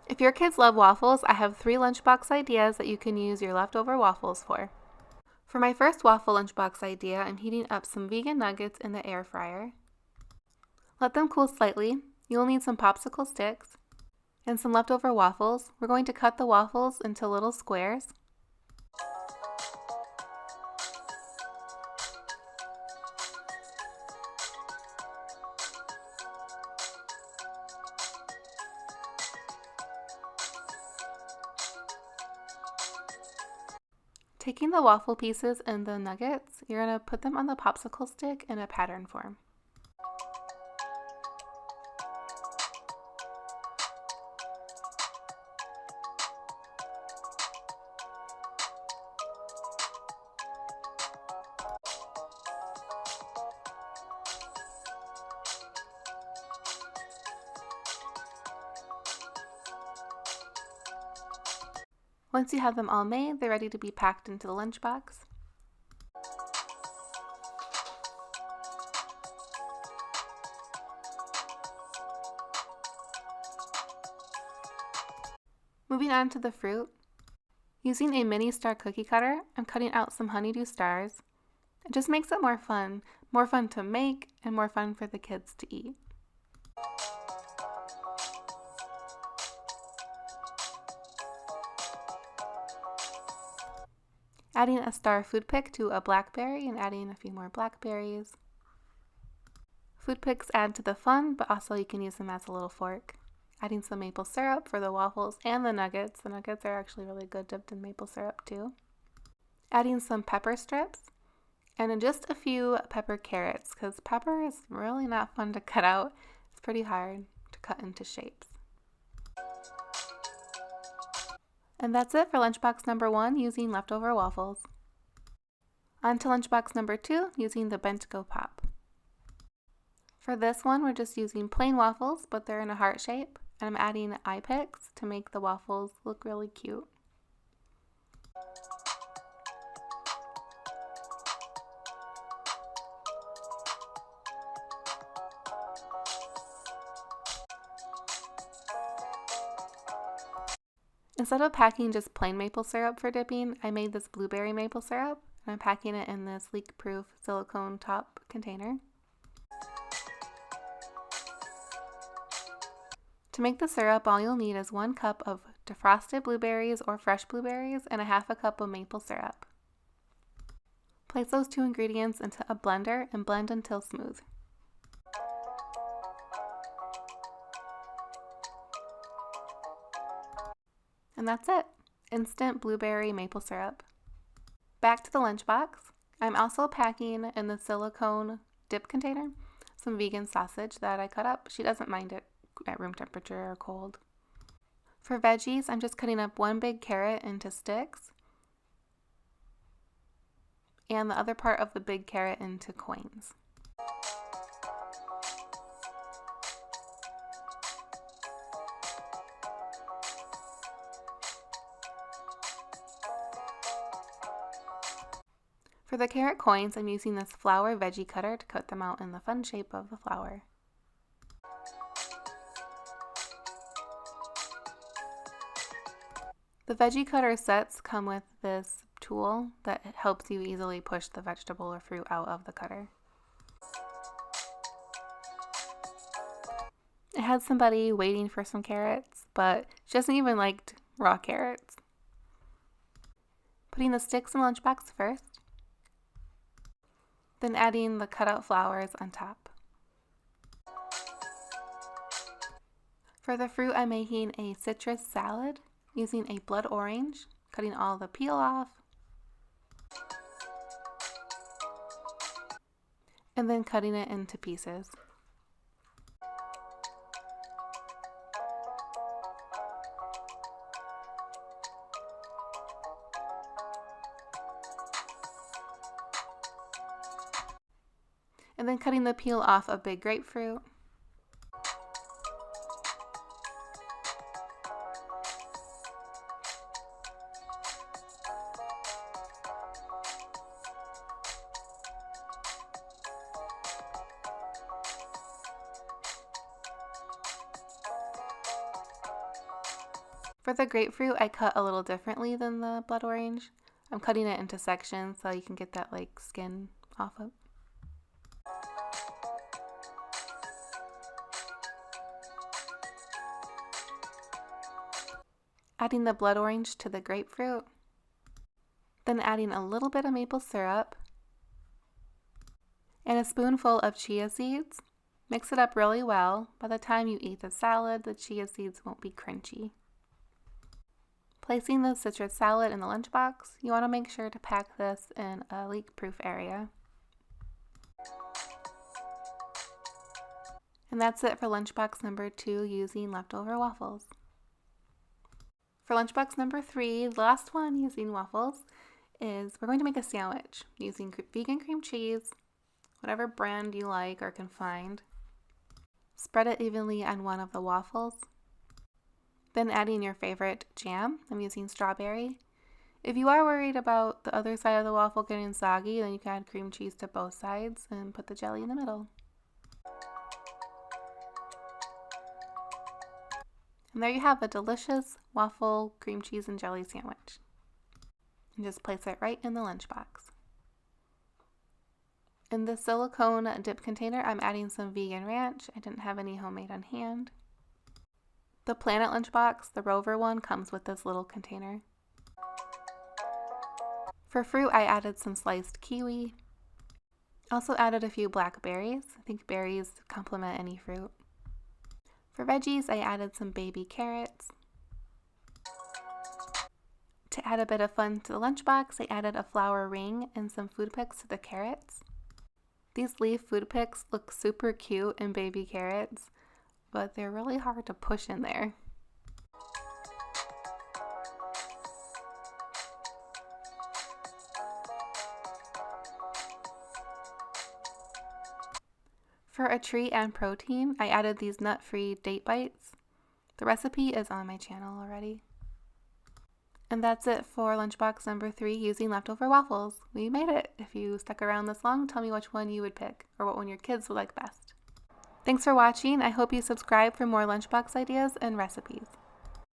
If your kids love waffles, I have 3 lunchbox ideas that you can use your leftover waffles for. For my first waffle lunchbox idea, I'm heating up some vegan nuggets in the air fryer. Let them cool slightly. You'll need some popsicle sticks and some leftover waffles. We're going to cut the waffles into little squares. Taking the waffle pieces and the nuggets, you're going to put them on the popsicle stick in a pattern form. Once you have them all made, they're ready to be packed into the lunchbox. Moving on to the fruit. Using a mini star cookie cutter, I'm cutting out some honeydew stars. It just makes it more fun to make and more fun for the kids to eat. Adding a star food pick to a blackberry and adding a few more blackberries. Food picks add to the fun, but also you can use them as a little fork. Adding some maple syrup for the waffles and the nuggets. The nuggets are actually really good dipped in maple syrup too. Adding some pepper strips and then just a few pepper carrots because pepper is really not fun to cut out. It's pretty hard to cut into shapes. And that's it for lunchbox number 1 using leftover waffles. On to lunchbox number 2 using the Bento Pop. For this one, we're just using plain waffles, but they're in a heart shape, and I'm adding eye picks to make the waffles look really cute. Instead of packing just plain maple syrup for dipping, I made this blueberry maple syrup, and I'm packing it in this leak-proof silicone top container. To make the syrup, all you'll need is 1 cup of defrosted blueberries or fresh blueberries and a half a cup of maple syrup. Place those 2 ingredients into a blender and blend until smooth. And that's it, instant blueberry maple syrup. Back to the lunchbox. I'm also packing in the silicone dip container some vegan sausage that I cut up. She doesn't mind it at room temperature or cold. For veggies, I'm just cutting up 1 big carrot into sticks and the other part of the big carrot into coins. For the carrot coins, I'm using this flower veggie cutter to cut them out in the fun shape of the flower. The veggie cutter sets come with this tool that helps you easily push the vegetable or fruit out of the cutter. It had somebody waiting for some carrots, but she doesn't even like raw carrots. Putting the sticks in the lunchbox first, then adding the cutout flowers on top. For the fruit, I'm making a citrus salad using a blood orange, cutting all the peel off, and then cutting it into pieces. And then cutting the peel off a big grapefruit. For the grapefruit, I cut a little differently than the blood orange. I'm cutting it into sections so you can get that like skin off of. Adding the blood orange to the grapefruit. Then adding a little bit of maple syrup and a spoonful of chia seeds. Mix it up really well. By the time you eat the salad, the chia seeds won't be crunchy. Placing the citrus salad in the lunchbox, you want to make sure to pack this in a leak-proof area. And that's it for lunchbox number 2 using leftover waffles. For lunchbox number 3, the last one using waffles, is we're going to make a sandwich using vegan cream cheese, whatever brand you like or can find. Spread it evenly on one of the waffles. Then adding your favorite jam. I'm using strawberry. If you are worried about the other side of the waffle getting soggy, then you can add cream cheese to both sides and put the jelly in the middle. And there you have a delicious waffle cream cheese and jelly sandwich. And just place it right in the lunchbox. In the silicone dip container, I'm adding some vegan ranch. I didn't have any homemade on hand. The Planet lunchbox, the Rover one, comes with this little container. For fruit, I added some sliced kiwi. Also added a few blackberries. I think berries complement any fruit. For veggies, I added some baby carrots. To add a bit of fun to the lunchbox, I added a flower ring and some food picks to the carrots. These leaf food picks look super cute in baby carrots, but they're really hard to push in there. For a treat and protein, I added these nut-free date bites. The recipe is on my channel already. And that's it for lunchbox number 3 using leftover waffles. We made it. If you stuck around this long, tell me which one you would pick or what one your kids would like best. Thanks for watching. I hope you subscribe for more lunchbox ideas and recipes.